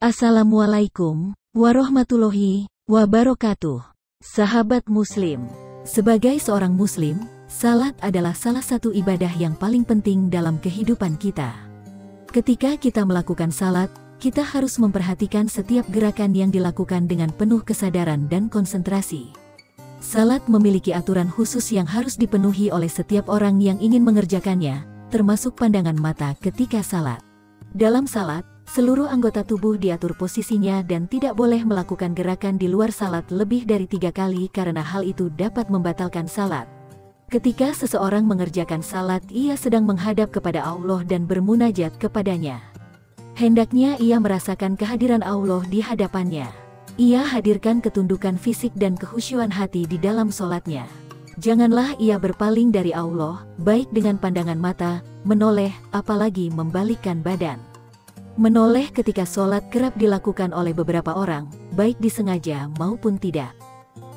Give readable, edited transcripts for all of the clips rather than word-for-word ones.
Assalamualaikum warahmatullahi wabarakatuh. Sahabat Muslim, sebagai seorang Muslim, salat adalah salah satu ibadah yang paling penting dalam kehidupan kita. Ketika kita melakukan salat, kita harus memperhatikan setiap gerakan yang dilakukan dengan penuh kesadaran dan konsentrasi. Salat memiliki aturan khusus yang harus dipenuhi oleh setiap orang yang ingin mengerjakannya, termasuk pandangan mata ketika salat. Dalam salat, seluruh anggota tubuh diatur posisinya dan tidak boleh melakukan gerakan di luar salat lebih dari 3 kali karena hal itu dapat membatalkan salat. Ketika seseorang mengerjakan salat, ia sedang menghadap kepada Allah dan bermunajat kepadanya. Hendaknya ia merasakan kehadiran Allah di hadapannya. Ia hadirkan ketundukan fisik dan kekhusyuan hati di dalam salatnya. Janganlah ia berpaling dari Allah, baik dengan pandangan mata, menoleh, apalagi membalikkan badan. Menoleh ketika sholat kerap dilakukan oleh beberapa orang, baik disengaja maupun tidak.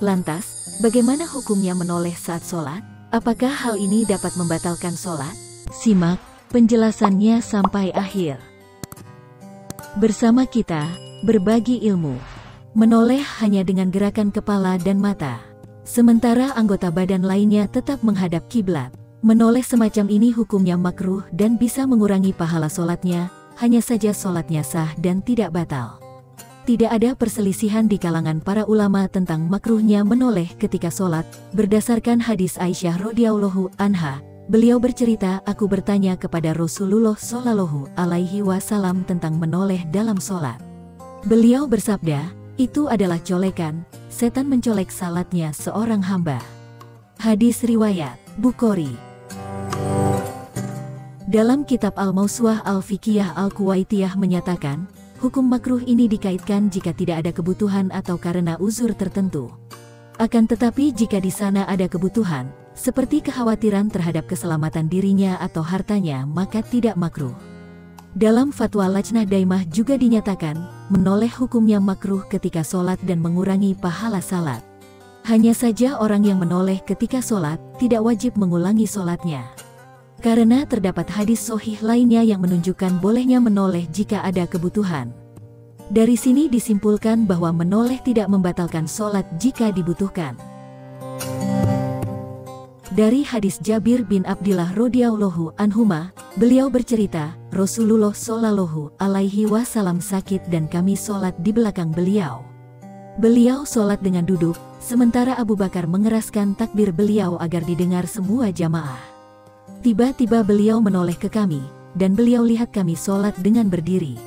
Lantas, bagaimana hukumnya menoleh saat sholat? Apakah hal ini dapat membatalkan sholat? Simak penjelasannya sampai akhir. Bersama kita, berbagi ilmu. Menoleh hanya dengan gerakan kepala dan mata. Sementara anggota badan lainnya tetap menghadap kiblat. Menoleh semacam ini hukumnya makruh dan bisa mengurangi pahala sholatnya. Hanya saja sholatnya sah dan tidak batal. Tidak ada perselisihan di kalangan para ulama tentang makruhnya menoleh ketika sholat. Berdasarkan hadis Aisyah radhiyallahu anha, beliau bercerita, aku bertanya kepada Rasulullah shallallahu alaihi wasallam tentang menoleh dalam sholat. Beliau bersabda, itu adalah colekan, setan mencolek salatnya seorang hamba. Hadis riwayat Bukhari. Dalam kitab Al-Mawsu'ah Al-Fiqhiyah Al-Kuwaitiyah menyatakan, hukum makruh ini dikaitkan jika tidak ada kebutuhan atau karena uzur tertentu. Akan tetapi jika di sana ada kebutuhan, seperti kekhawatiran terhadap keselamatan dirinya atau hartanya, maka tidak makruh. Dalam fatwa Lajnah Daimah juga dinyatakan, menoleh hukumnya makruh ketika sholat dan mengurangi pahala salat. Hanya saja orang yang menoleh ketika sholat, tidak wajib mengulangi sholatnya. Karena terdapat hadis sahih lainnya yang menunjukkan bolehnya menoleh jika ada kebutuhan. Dari sini disimpulkan bahwa menoleh tidak membatalkan sholat jika dibutuhkan. Dari hadis Jabir bin Abdillah radhiyallahu anhuma, beliau bercerita, Rasulullah shallallahu alaihi wasallam sakit dan kami sholat di belakang beliau. Beliau sholat dengan duduk, sementara Abu Bakar mengeraskan takbir beliau agar didengar semua jamaah. Tiba-tiba beliau menoleh ke kami, dan beliau lihat kami sholat dengan berdiri.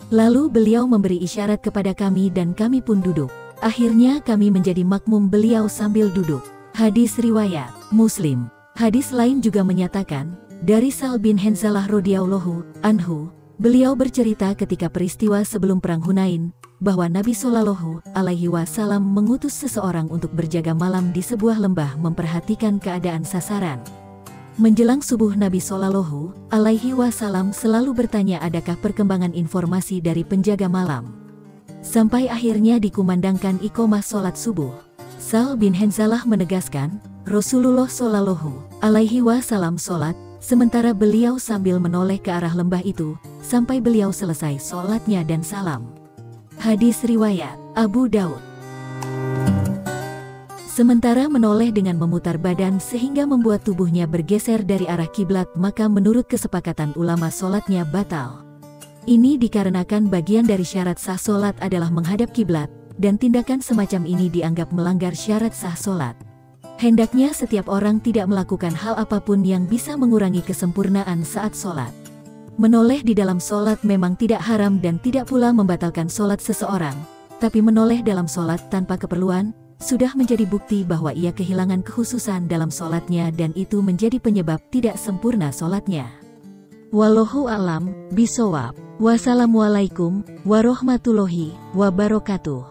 Lalu beliau memberi isyarat kepada kami dan kami pun duduk. Akhirnya kami menjadi makmum beliau sambil duduk. Hadis riwayat Muslim. Hadis lain juga menyatakan, dari Sal bin Hanzalah radhiyallahu anhu, beliau bercerita ketika peristiwa sebelum perang Hunain, bahwa Nabi Shallallahu alaihi wasallam mengutus seseorang untuk berjaga malam di sebuah lembah memperhatikan keadaan sasaran. Menjelang subuh Nabi Shallallahu alaihi wasallam selalu bertanya adakah perkembangan informasi dari penjaga malam. Sampai akhirnya dikumandangkan iqomah sholat subuh. Sal bin Hanzalah menegaskan, Rasulullah Shallallahu alaihi wasallam sholat, sementara beliau sambil menoleh ke arah lembah itu, sampai beliau selesai sholatnya dan salam. Hadis riwayat Abu Daud. Sementara menoleh dengan memutar badan sehingga membuat tubuhnya bergeser dari arah kiblat, maka menurut kesepakatan ulama sholatnya batal. Ini dikarenakan bagian dari syarat sah sholat adalah menghadap kiblat, dan tindakan semacam ini dianggap melanggar syarat sah sholat. Hendaknya setiap orang tidak melakukan hal apapun yang bisa mengurangi kesempurnaan saat sholat. Menoleh di dalam sholat memang tidak haram dan tidak pula membatalkan sholat seseorang, tapi menoleh dalam sholat tanpa keperluan, sudah menjadi bukti bahwa ia kehilangan kekhususan dalam sholatnya dan itu menjadi penyebab tidak sempurna sholatnya. Wallahu a'lam bishawab. Wassalamualaikum warahmatullahi wabarakatuh.